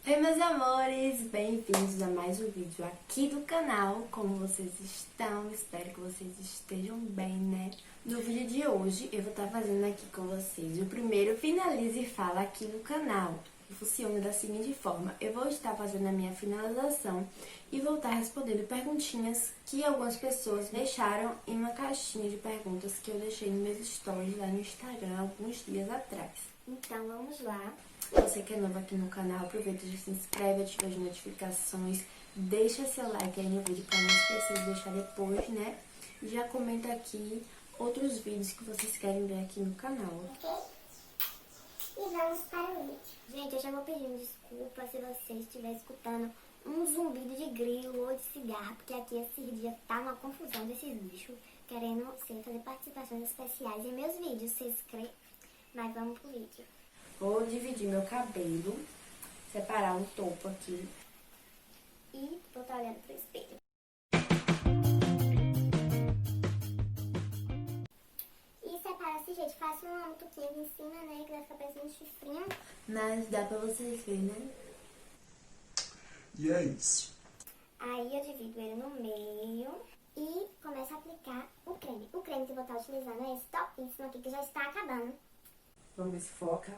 Oi meus amores, bem-vindos a mais um vídeo aqui do canal. Como vocês estão? Espero que vocês estejam bem, né? No vídeo de hoje eu vou estar fazendo aqui com vocês o primeiro Finaliza e Fala aqui no canal. Funciona da seguinte forma: eu vou estar fazendo a minha finalização e vou estar respondendo perguntinhas que algumas pessoas deixaram em uma caixinha de perguntas que eu deixei nos meus stories lá no Instagram alguns dias atrás. Então vamos lá. Você que é novo aqui no canal, aproveita e se inscreve, ativa as notificações, deixa seu like aí no vídeo para não esquecer de deixar depois, né? E já comenta aqui outros vídeos que vocês querem ver aqui no canal. Ok? E vamos para o vídeo. Gente, eu já vou pedindo desculpa se você estiver escutando um zumbido de grilo ou de cigarro, porque aqui esse dia tá uma confusão desses bichos querendo fazer participações especiais em meus vídeos. Se inscreve, mas vamos pro vídeo. Vou dividir meu cabelo, separar um topo aqui. E vou estar olhando pro espelho. E separa-se, gente. Faça uma tuquinha aqui em cima, né? Que vai ficar parecendo um chifrinho. Mas dá pra vocês verem, né? E é isso. Aí eu divido ele no meio e começo a aplicar o creme. O creme que eu vou estar utilizando é esse topíssimo aqui, que já está acabando. Vamos ver se foca.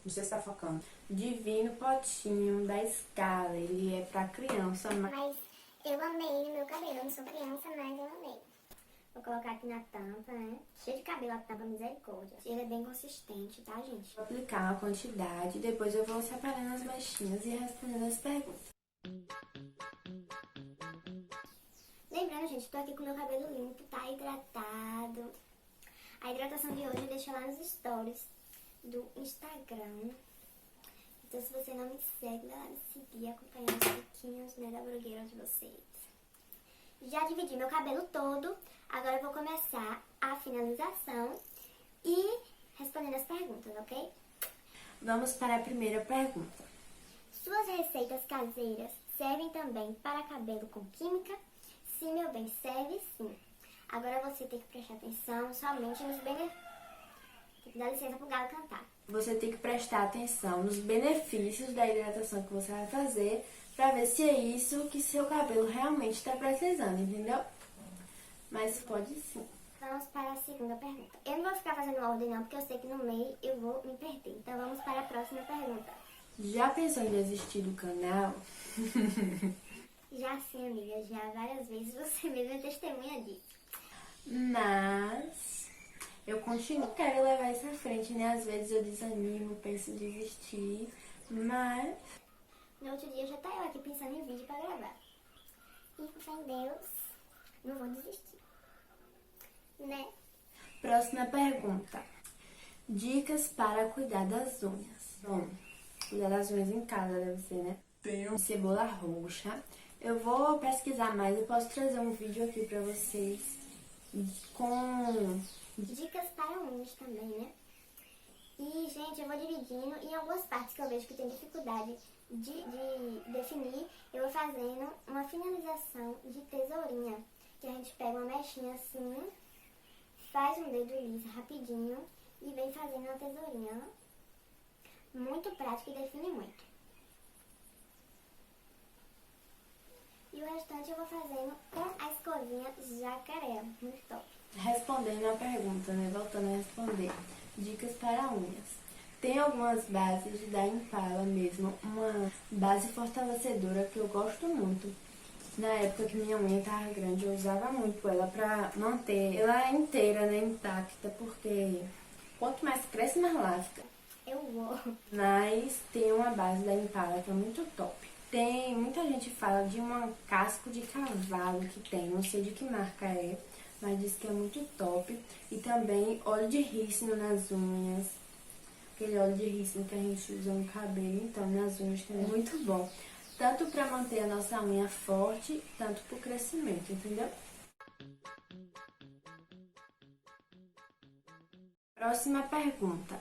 Não sei se tá focando. Divino Potinho da Scala. Ele é pra criança, Mas eu amei no meu cabelo. Eu não sou criança, mas eu amei. Vou colocar aqui na tampa, né? Cheio de cabelo a tampa, misericórdia. Ele é bem consistente, tá, gente? vou aplicar uma quantidade, depois eu vou separando as mechinhas e respondendo as perguntas. Lembrando, gente, tô aqui com meu cabelo limpo, tá hidratado. A hidratação de hoje eu deixo lá nos stories do Instagram. Então, se você não me segue, vai lá me seguir, acompanhando os piquinhos, né, da blogueira de vocês. Já dividi meu cabelo todo. Agora eu vou começar a finalização e respondendo as perguntas, ok? Vamos para a primeira pergunta. Suas receitas caseiras servem também para cabelo com química? Sim, meu bem, serve sim. Agora você tem que prestar atenção somente nos benefícios. Tem que dar licença pro galo cantar. Você tem que prestar atenção nos benefícios da hidratação que você vai fazer para ver se é isso que seu cabelo realmente está precisando, entendeu? Mas pode sim. Vamos para a segunda pergunta. Eu não vou ficar fazendo ordem não, porque eu sei que no meio eu vou me perder. Então vamos para a próxima pergunta. Já pensou em desistir do canal? Já sim, amiga, já várias vezes você mesma é testemunha disso. Mas eu continuo, quero levar isso à frente, né? Às vezes eu desanimo, penso em desistir, mas No outro dia já tá eu aqui pensando em vídeo pra gravar. E com fé em Deus, não vou desistir. Né? próxima pergunta. Dicas para cuidar das unhas. Bom, cuidar das unhas em casa deve ser, né? Tenho Cebola roxa. Eu vou pesquisar mais, eu posso trazer um vídeo aqui pra vocês com... Dicas para unhas também, né? E, gente, eu vou dividindo em algumas partes que eu vejo que tem dificuldade de definir. Eu vou fazendo uma finalização de tesourinha. Que a gente pega uma mechinha assim, faz um dedo liso rapidinho e vem fazendo uma tesourinha. Ó. Muito prático e define muito. E o restante eu vou fazendo com a escovinha jacaré. Muito top. Respondendo a pergunta, né? Voltando a responder. Dicas para unhas. Tem algumas bases da Impala mesmo, uma base fortalecedora que eu gosto muito. Na época que minha unha tava grande, eu usava muito ela pra manter ela inteira, né, intacta, porque quanto mais cresce, mais lasca. Eu vou. Mas tem uma base da Impala que é muito top. Tem, muita gente fala de um casco de cavalo que tem, não sei de que marca é, mas diz que é muito top. E também óleo de rícino nas unhas, aquele óleo de rícino que a gente usa no cabelo, então nas unhas também é muito bom. Tanto para manter a nossa unha forte, tanto para o crescimento, entendeu? Próxima pergunta.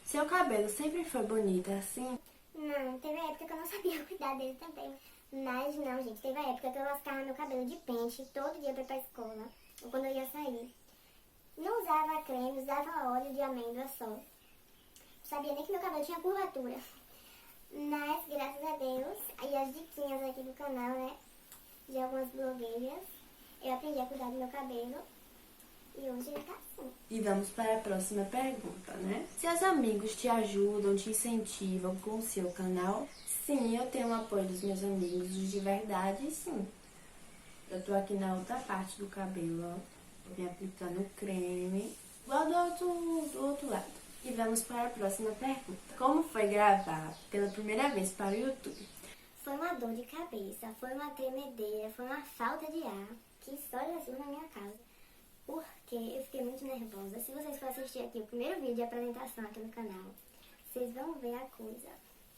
Seu cabelo sempre foi bonito assim? Não, teve a época que eu não sabia cuidar dele também. Mas não, gente, teve a época que eu lascava meu cabelo de pente todo dia pra ir pra escola, ou quando eu ia sair. Não usava creme, usava óleo de amêndoa só. Não sabia nem que meu cabelo tinha curvatura. Mas, graças a Deus, cuidar do meu cabelo. E hoje ele tá assim. E vamos para a próxima pergunta, né? Seus amigos te ajudam, te incentivam com o seu canal? Sim, eu tenho o apoio dos meus amigos, de verdade, sim. Eu tô aqui na outra parte do cabelo, ó. Me aplicando o creme, igual do outro lado. E vamos para a próxima pergunta. Como foi gravar pela primeira vez para o YouTube? Foi uma dor de cabeça, foi uma tremedeira, foi uma falta de ar que só Jesus na minha casa. Porque eu fiquei muito nervosa. Se vocês for assistir aqui o primeiro vídeo de apresentação aqui no canal, vocês vão ver a coisa.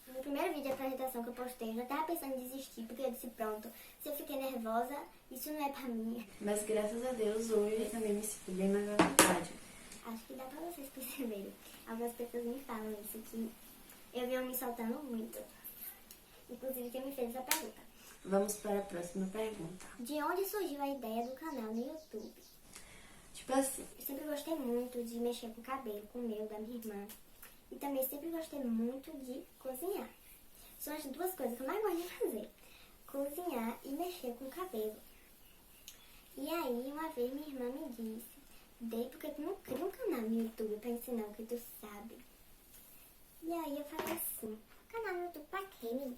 No primeiro vídeo de apresentação que eu postei, eu já tava pensando em desistir, porque eu disse, pronto, se eu fiquei nervosa, isso não é pra mim. Mas graças a Deus hoje eu também me sinto bem mais à vontade. Acho que dá pra vocês perceberem. Algumas pessoas me falam isso, que eu venho me soltando muito. Inclusive quem me fez essa pergunta. Vamos para a próxima pergunta. De onde surgiu a ideia do canal no YouTube? Tipo assim, Eu sempre gostei muito de mexer com o cabelo, com o meu, da minha irmã. E também sempre gostei muito de cozinhar. São as duas coisas que eu mais gosto de fazer. Cozinhar e mexer com o cabelo. E aí, uma vez minha irmã me disse, porque tu não cria um canal no YouTube pra ensinar o que tu sabe? E aí eu falei assim, canal no YouTube pra quê, menina?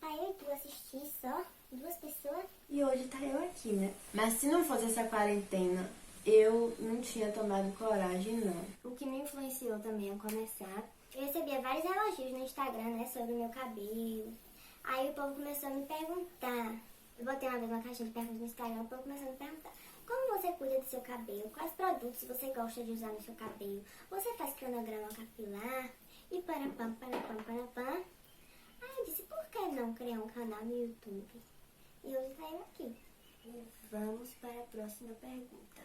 Pra eu e tu assistir só? 2 pessoas? e hoje tá eu aqui, né? Mas se não fosse essa quarentena, eu não tinha tomado coragem, não. O que me influenciou também a começar, eu recebia vários elogios no Instagram, né, sobre o meu cabelo. Aí o povo começou a me perguntar, eu botei uma vez uma caixinha de perguntas no Instagram, o povo começou a me perguntar, como você cuida do seu cabelo? Quais produtos você gosta de usar no seu cabelo? Você faz cronograma capilar? E parapam. Aí eu disse, por que não criar um canal no YouTube? E hoje tá eu aqui. Vamos para a próxima pergunta.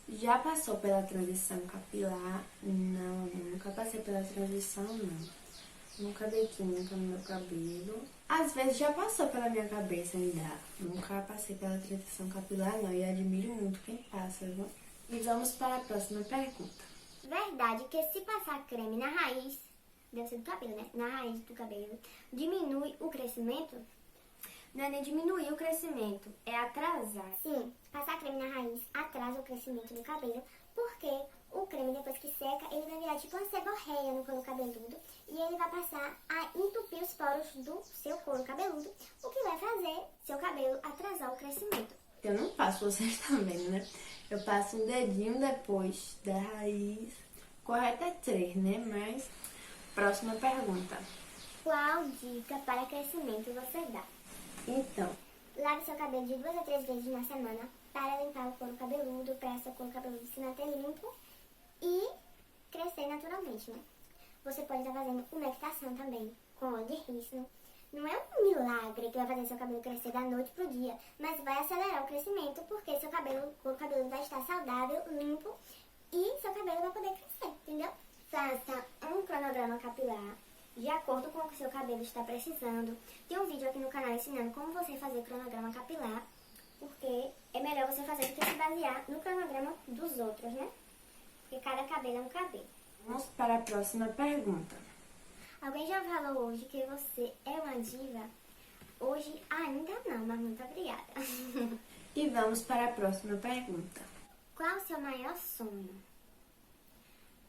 Já passou pela transição capilar? Não, nunca passei pela transição, não. Nunca dei química no meu cabelo. Às vezes já passou pela minha cabeça ainda. Nunca passei pela transição capilar, não. E admiro muito quem passa, viu? E vamos para a próxima pergunta. Verdade que se passar creme na raiz, deve ser do cabelo, né? Na raiz do cabelo, diminui o crescimento? Não é nem diminuir o crescimento, é atrasar. Sim, passar creme na raiz atrasa o crescimento do cabelo, porque o creme, depois que seca, ele vai virar tipo uma seborreia no couro cabeludo e ele vai passar a entupir os poros do seu couro cabeludo, o que vai fazer seu cabelo atrasar o crescimento. Eu não passo, vocês estão vendo, né? Eu passo um dedinho depois da raiz. Correto é 3, né? Mas, próxima pergunta. Qual dica para crescimento você dá? Então, Lave seu cabelo de 2 a 3 vezes na semana para limpar o couro cabeludo, para seu couro cabeludo se manter limpo e crescer naturalmente, né? Você pode estar fazendo umectação também, com óleo de rícino. Não é um milagre que vai fazer seu cabelo crescer da noite pro dia, mas vai acelerar o crescimento porque seu cabelo, o couro cabeludo vai estar saudável, limpo e seu cabelo vai poder crescer, entendeu? Faça um cronograma capilar de acordo com o que seu cabelo está precisando. Tem um vídeo aqui no canal ensinando como você fazer cronograma capilar, porque é melhor você fazer do que se basear no cronograma dos outros, né? Porque cada cabelo é um cabelo. vamos para a próxima pergunta. Alguém já falou hoje que você é uma diva? Hoje ainda não, mas muito obrigada. E vamos para a próxima pergunta. Qual o seu maior sonho?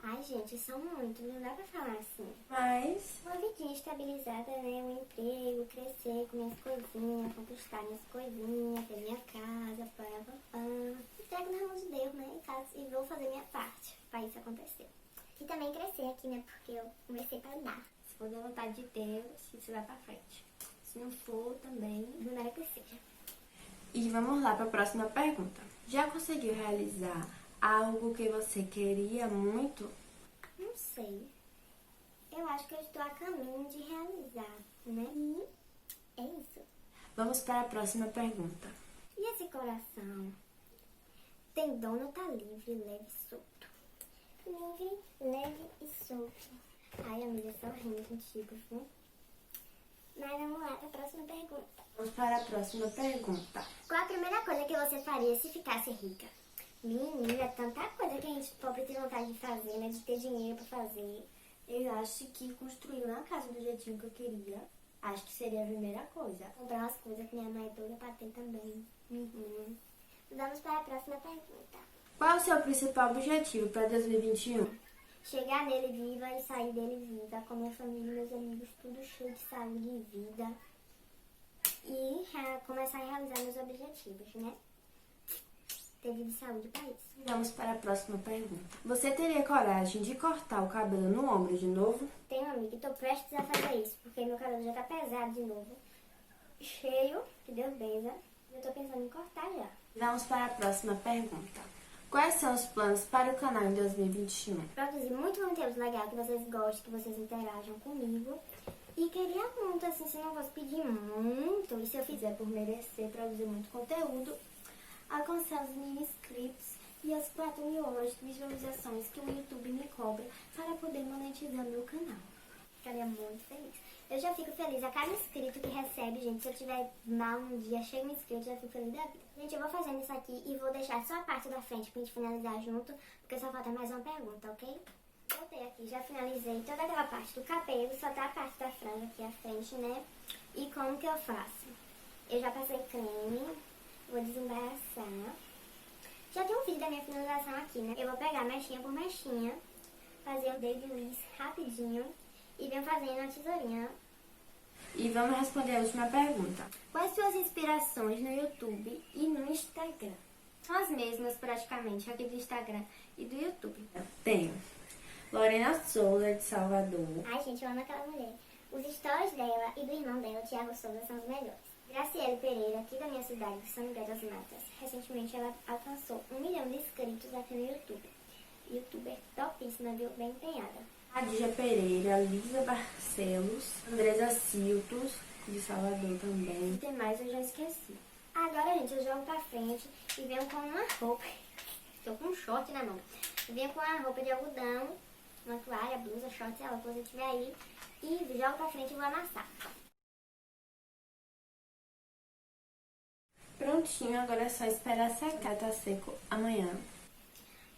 Ai, gente, são muitos, não dá pra falar assim. Mas, Uma vidinha estabilizada, né? Um emprego, crescer com minhas coisinhas, conquistar minhas coisinhas, ter minha casa, entrego na mão de Deus, né? E vou fazer minha parte pra isso acontecer. E também crescer aqui, né? Porque eu comecei pra andar. Se for da vontade de Deus, isso vai pra frente. Se não for, também, do nada que seja. e vamos lá para a próxima pergunta. Já conseguiu realizar algo que você queria muito? Não sei. Eu acho que eu estou a caminho de realizar, né? E é isso. Vamos para a próxima pergunta. E esse coração? Tem dono, tá livre, leve e solto. Livre, leve e solto. Ai, amiga, só rindo contigo, viu? Mas vamos lá para a próxima pergunta. Vamos para a próxima pergunta. Qual a primeira coisa que você faria se ficasse rica? Menina, tanta coisa que a gente pobre tem vontade de fazer, né? De ter dinheiro pra fazer. Eu acho que construir uma casa do jeitinho que eu queria, acho que seria a primeira coisa. Comprar umas coisas que minha mãe é doida pra ter também. Vamos para a próxima pergunta. Qual é o seu principal objetivo para 2021? Chegar nele viva e sair dele viva, com minha família e meus amigos, tudo cheio de saúde e vida. E começar a realizar meus objetivos, né? Ter vida e saúde para isso. Vamos para a próxima pergunta. Você teria coragem de cortar o cabelo no ombro de novo? Tenho um amigo e tô prestes a fazer isso, porque meu cabelo já tá pesado de novo. Cheio, que Deus benza. Eu tô pensando em cortar já. Vamos para a próxima pergunta. Quais são os planos para o canal em 2021? Produzir muito conteúdo legal, que vocês gostem, que vocês interajam comigo. E queria muito, assim, se não fosse pedir muito, e se eu fizer por merecer, produzir muito conteúdo, alcançar os 1000 inscritos e as 4.000 horas de visualizações que o YouTube me cobra para poder monetizar meu canal. Ficaria muito feliz. Eu já fico feliz a cada inscrito que recebe, gente. Se eu tiver mal um dia, chega um inscrito, eu já fico feliz da vida. Gente, eu vou fazendo isso aqui e vou deixar só a parte da frente pra gente finalizar junto, porque só falta mais uma pergunta, ok? Voltei aqui, já finalizei toda aquela parte do cabelo, só tá a parte da franja aqui à frente, né? E como que eu faço? Eu já passei creme, vou desembaraçar. Já tem um vídeo da minha finalização aqui, né? Eu vou pegar mechinha por mechinha, fazer o babyliss rapidinho e venho fazendo a tesourinha. E vamos responder a última pergunta. Quais suas inspirações no YouTube e no Instagram? São as mesmas praticamente, aqui do Instagram e do YouTube. Tenho Lorena Souza, de Salvador. Ai, gente, eu amo aquela mulher. Os stories dela e do irmão dela, Thiago Souza, são os melhores. Graciele Pereira, aqui da minha cidade, de São Miguel das Matas. Recentemente ela alcançou 1 milhão de inscritos aqui no YouTube. Youtuber topíssima, viu? Bem empenhada. Adija Pereira, Lisa Barcelos, Andresa Siltos, de Salvador também. E tem mais, eu já esqueci. Agora, gente, eu jogo pra frente e venho com uma roupa. Estou com um short na mão. Eu venho com uma roupa de algodão, uma toalha, blusa, short, sei lá, o que você tiver aí. E jogo pra frente e vou amassar. Prontinho, agora é só esperar secar, tá seco amanhã.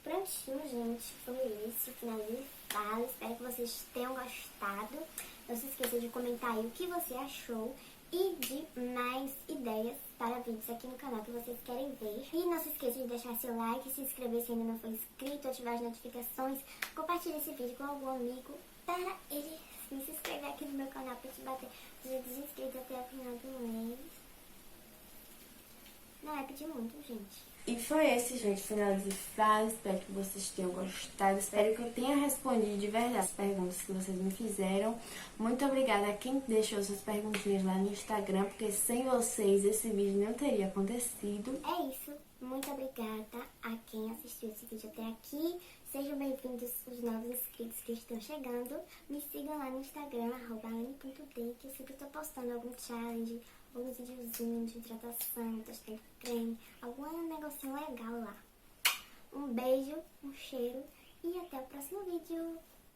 Prontinho, gente. Foi isso. Finalizei. Espero que vocês tenham gostado. Não se esqueça de comentar aí o que você achou e de mais ideias para vídeos aqui no canal que vocês querem ver. E não se esqueça de deixar seu like, se inscrever se ainda não for inscrito, ativar as notificações, compartilhar esse vídeo com algum amigo para ele se inscrever aqui no meu canal para te bater 200 inscritos até o final do mês. Não é pedir muito, gente. E foi esse, gente, finalize frase. Espero que vocês tenham gostado. Espero que eu tenha respondido de verdade as perguntas que vocês me fizeram. Muito obrigada a quem deixou suas perguntinhas lá no Instagram, porque sem vocês esse vídeo não teria acontecido. É isso. Muito obrigada a quem assistiu esse vídeo até aqui. Sejam bem-vindos os novos inscritos que estão chegando. Me sigam lá no Instagram, @aline.d, que eu sempre estou postando algum challenge, alguns videozinhos de hidratação, testando creme, algum negocinho legal lá. Um beijo, um cheiro e até o próximo vídeo.